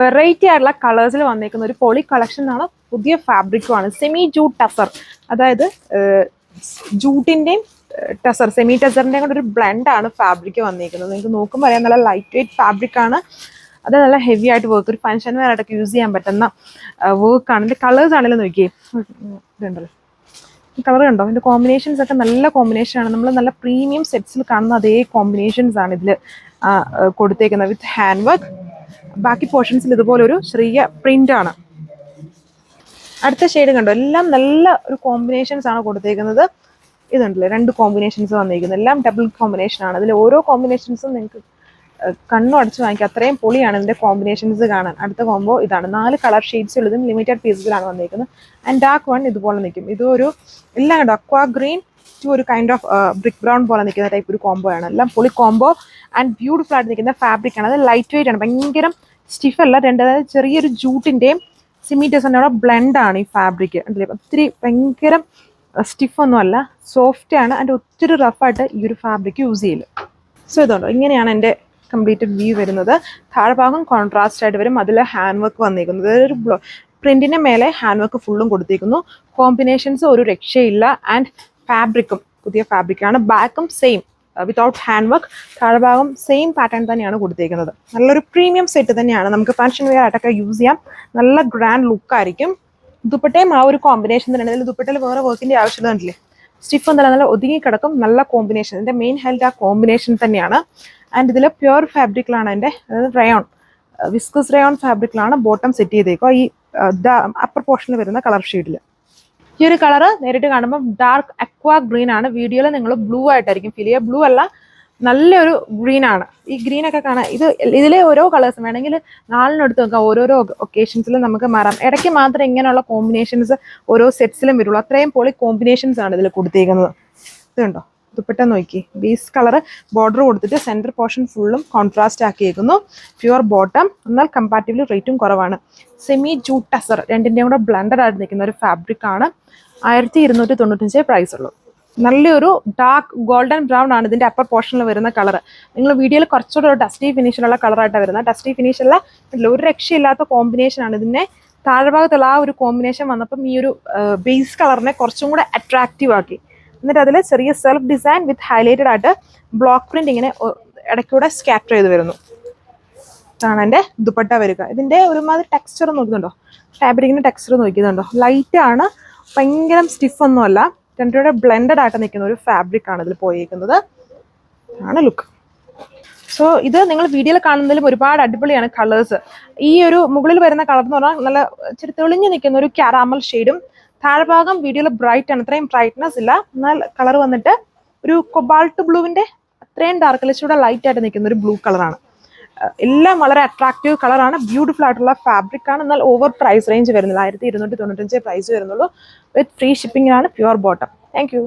Variety ആയിട്ടുള്ള കളേഴ്സിൽ വന്നേക്കുന്ന ഒരു പോളി കളക്ഷൻ ആണ്. പുതിയ ഫാബ്രിക്കുമാണ്. സെമി ജൂട്ട് ടസർ, അതായത് ജൂട്ടിൻ്റെയും ടസർ, സെമി ടസറിൻ്റെയും കൂടെ ഒരു ബ്ലെൻഡാണ് ഫാബ്രിക് വന്നിരിക്കുന്നത്. നിങ്ങൾക്ക് നോക്കുമ്പോൾ അറിയാം, നല്ല ലൈറ്റ് വെയ്റ്റ് ഫാബ്രിക്കാണ്. അത് നല്ല ഹെവി ആയിട്ട് വർക്ക്, ഒരു ഫംഗ്ഷൻ വെയർ ആയിട്ടൊക്കെ യൂസ് ചെയ്യാൻ പറ്റുന്ന വർക്കാണ്. ഇതിൻ്റെ കളേഴ്സ് ആണെങ്കിലും നോക്കിയേ, ഇതുണ്ടല്ലോ ഈ കളർ കണ്ടോ, ഇതിൻ്റെ കോമ്പിനേഷൻസ് ഒക്കെ നല്ല കോമ്പിനേഷനാണ്. നമ്മൾ നല്ല പ്രീമിയം സെറ്റ്സിൽ കാണുന്ന അതേ കോമ്പിനേഷൻസ് ആണ് ഇതിൽ കൊടുത്തേക്കുന്നത്. വിത്ത് ഹാൻഡ് വർക്ക്, ബാക്കി പോർഷൻസിൽ ഇതുപോലെ ഒരു ചെറിയ പ്രിന്റ് ആണ്. അടുത്ത ഷെയ്ഡ് കണ്ടോ, എല്ലാം നല്ല ഒരു കോമ്പിനേഷൻസ് ആണ് കൊടുത്തേക്കുന്നത്. ഇതുണ്ടല്ലേ, 2 കോമ്പിനേഷൻസ് വന്നിരിക്കുന്നത്, എല്ലാം ഡബിൾ കോമ്പിനേഷൻ ആണ്. അതിൽ ഓരോ കോമ്പിനേഷൻസും നിങ്ങൾക്ക് കണ്ണു അടച്ച് വാങ്ങിക്കുക, അത്രയും പൊളിയാണ് ഇതിൻ്റെ കോമ്പിനേഷൻസ് കാണാൻ. അടുത്ത കോംബോ ഇതാണ്, 4 കളർ ഷെയ്ഡ്സ് ഉള്ളതും ലിമിറ്റഡ് പീസസിലാണ് വന്നിരിക്കുന്നത്. ആൻഡ് ഡാർക്ക് വൺ ഇതുപോലെ നിൽക്കും. ഇതൊരു എല്ലാം കണ്ടോ, അക്വാ ഗ്രീൻ ടു ഒരു കൈൻഡ് ഓഫ് ബ്രിക്ക് ബ്രൗൺ പോലെ നിൽക്കുന്ന ടൈപ്പ് ഒരു കോംബോ ആണ്. എല്ലാം പൊളി കോംബോ ആൻഡ് ബ്യൂട്ടിഫുൾ ആയിട്ട് നിൽക്കുന്ന ഫാബ്രിക് ആണ്. അത് ലൈറ്റ് വെയിറ്റ് ആണ്, ഭയങ്കര സ്റ്റിഫ് അല്ല. അതായത് ചെറിയൊരു ജൂട്ടിൻ്റെയും സെമി ടസറിൻ്റെയും ബ്ലെൻഡാണ് ഈ ഫാബ്രിക്. ഒത്തിരി ഭയങ്കര സ്റ്റിഫൊന്നും അല്ല, സോഫ്റ്റ് ആണ്. ആൻഡ് ഒത്തിരി റഫായിട്ട് ഈ ഒരു ഫാബ്രിക് യൂസ് ചെയ്യില്ല. സോ ഇതുണ്ടോ, ഇങ്ങനെയാണ് എൻ്റെ കംപ്ലീറ്റഡ് വ്യൂ വരുന്നത്. താഴ്ഭാഗം കോൺട്രാസ്റ്റ് ആയിട്ട് വരും, അതിൽ ഹാൻഡ് വർക്ക് വന്നിരിക്കുന്നത്. അതൊരു പ്രിന്റിന്റെ മേലെ ഹാൻഡ് വർക്ക് ഫുള്ളും കൊടുത്തിരിക്കുന്നു. കോമ്പിനേഷൻസ് ഒരു രക്ഷയില്ല. ആൻഡ് ഫാബ്രിക്കും പുതിയ ഫാബ്രിക്കാണ്. ബാക്കും സെയിം വിതൗട്ട് ഹാൻഡ് വർക്ക്. താഴ്ഭാഗം സെയിം പാറ്റേൺ തന്നെയാണ് കൊടുത്തിരിക്കുന്നത്. നല്ലൊരു പ്രീമിയം സെറ്റ് തന്നെയാണ്. നമുക്ക് ഫാഷൻ വെയർ ആയിട്ടൊക്കെ യൂസ് ചെയ്യാം. നല്ല ഗ്രാൻഡ് ലുക്കായിരിക്കും. ദുപ്പട്ടയും ആ ഒരു കോമ്പിനേഷൻ തന്നെയാണ്. ഇതിൽ ദുപ്പട്ടയിൽ വേറെ വർക്കിന്റെ ആവശ്യമില്ല. കണ്ടില്ലേ, സ്റ്റിഫ് ഒന്നല്ല, നല്ല ഒതുങ്ങി കിടക്കും. നല്ല കോമ്പിനേഷൻ. ഇതിന്റെ മെയിൻ ഹൈലൈറ്റ് ആ കോമ്പിനേഷൻ തന്നെയാണ്. ആൻഡ് ഇതിൽ പ്യുവർ ഫാബ്രിക്കിലാണ് എൻ്റെ, അതായത് റയോൺ, വിസ്കസ് റയോൺ ഫാബ്രിക്കിലാണ് ബോട്ടം സെറ്റ് ചെയ്തേക്കുക. ഈ അപ്പർ പോർഷനിൽ വരുന്ന കളർ ഷെയ്ഡിൽ ഈ ഒരു കളർ നേരിട്ട് കാണുമ്പോൾ ഡാർക്ക് അക്വാ ഗ്രീൻ ആണ്. വീഡിയോയിൽ നിങ്ങൾ ബ്ലൂ ആയിട്ടായിരിക്കും ഫീൽ ചെയ്യുക. ബ്ലൂ അല്ല, നല്ലൊരു ഗ്രീൻ ആണ്. ഈ ഗ്രീൻ ഒക്കെ കാണാൻ ഇതിലെ ഓരോ കളേഴ്സും വേണമെങ്കിൽ 4 എടുത്ത് നോക്കാം. ഓരോരോ ഒക്കേഷൻസിലും നമുക്ക് മാറാം. ഇടയ്ക്ക് മാത്രമേ ഇങ്ങനെയുള്ള കോമ്പിനേഷൻസ് ഓരോ സെറ്റ്സിലും വരുള്ളൂ. അത്രയും പൊളി കോമ്പിനേഷൻസ് ആണ് ഇതിൽ കൊടുത്തേക്കുന്നത്. ഇത് കണ്ടോ, ദുപ്പട്ട നോക്കി, ബേസ് കളർ ബോർഡർ കൊടുത്തിട്ട് സെൻറ്റർ പോർഷൻ ഫുള്ളും കോൺട്രാസ്റ്റ് ആക്കിയേക്കുന്നു. പ്യുവർ ബോട്ടം, എന്നാൽ കമ്പാരിറ്റീവ്ലി റേറ്റും കുറവാണ്. സെമി ജൂട്ട് ടസർ രണ്ടിൻ്റെയും കൂടെ ബ്ലെൻഡഡ് ആയിട്ട് നിൽക്കുന്ന ഒരു ഫാബ്രിക് ആണ്. 1295 പ്രൈസ് ഉള്ളൂ. നല്ലൊരു ഡാർക്ക് ഗോൾഡൻ ബ്രൗൺ ആണ് ഇതിൻ്റെ അപ്പർ പോർഷനിൽ വരുന്ന കളർ. നിങ്ങൾ വീഡിയോയിൽ കുറച്ചുകൂടെ ഒരു ഡസ്റ്റി ഫിനിഷിലുള്ള കളറായിട്ടാണ് വരുന്നത്. ഡസ്റ്റി ഫിനിഷല്ല, ഒരു രക്ഷയില്ലാത്ത കോമ്പിനേഷൻ ആണ്. ഇതിൻ്റെ താഴ്ഭാഗത്തുള്ള ആ ഒരു കോമ്പിനേഷൻ വന്നപ്പം ഈ ഒരു ബേസ് കളറിനെ കുറച്ചും കൂടെ അട്രാക്റ്റീവ് ആക്കി. എന്നിട്ട് അതിൽ ചെറിയ സെൽഫ് ഡിസൈൻ വിത്ത് ഹൈലൈറ്റഡ് ആയിട്ട് ബ്ലോക്ക് പ്രിന്റ് ഇങ്ങനെ ഇടയ്ക്കൂടെ സ്കാറ്റർ ചെയ്ത് വരുന്നു. ഇതാണ് എൻ്റെ ദുപ്പട്ട വരിക. ഇതിൻ്റെ ഒരുമാതിരി ടെക്സ്ചർ നോക്കുന്നുണ്ടോ, ഫാബ്രിക്കിൻ്റെ ടെക്സ്ചർ നോക്കിയതുണ്ടോ, ലൈറ്റ് ആണ്, ഭയങ്കര സ്റ്റിഫ് ഒന്നും അല്ല. രണ്ടുകൂടെ ബ്ലെൻഡഡ് ആയിട്ട് നിൽക്കുന്ന ഒരു ഫാബ്രിക് ആണ് ഇതിൽ പോയിരിക്കുന്നത്. ആണ് ലുക്ക്. സോ ഇത് നിങ്ങൾ വീഡിയോയിൽ കാണുന്നതിലും ഒരുപാട് അടിപൊളിയാണ് കളേഴ്സ്. ഈ ഒരു മുകളിൽ വരുന്ന കളർ എന്ന് പറഞ്ഞാൽ നല്ല ഇച്ചിരി തെളിഞ്ഞ് നിൽക്കുന്ന ഒരു കാരാമൽ ഷെയ്ഡും, താഴ്ഭാഗം വീഡിയോയിൽ ബ്രൈറ്റ് ആണ്, അത്രയും ബ്രൈറ്റ്നെസ് ഇല്ല. എന്നാൽ കളർ വന്നിട്ട് ഒരു കൊബാൾട്ട് ബ്ലൂവിൻ്റെ അത്രയും ഡാർക്കിലൂടെ ലൈറ്റ് ആയിട്ട് നിൽക്കുന്ന ഒരു ബ്ലൂ കളറാണ്. എല്ലാം വളരെ അട്രാക്റ്റീവ് കളറാണ്. ബ്യൂട്ടിഫുൾ ആയിട്ടുള്ള ഫാബ്രിക് ആണ്. എന്നാൽ ഓവർ പ്രൈസ് റേഞ്ച് വരുന്നില്ല. 1295 പ്രൈസ് വരുന്നുള്ളൂ. വിത്ത് ഫ്രീ ഷിപ്പിംഗിലാണ്. Pure bottom. Thank U.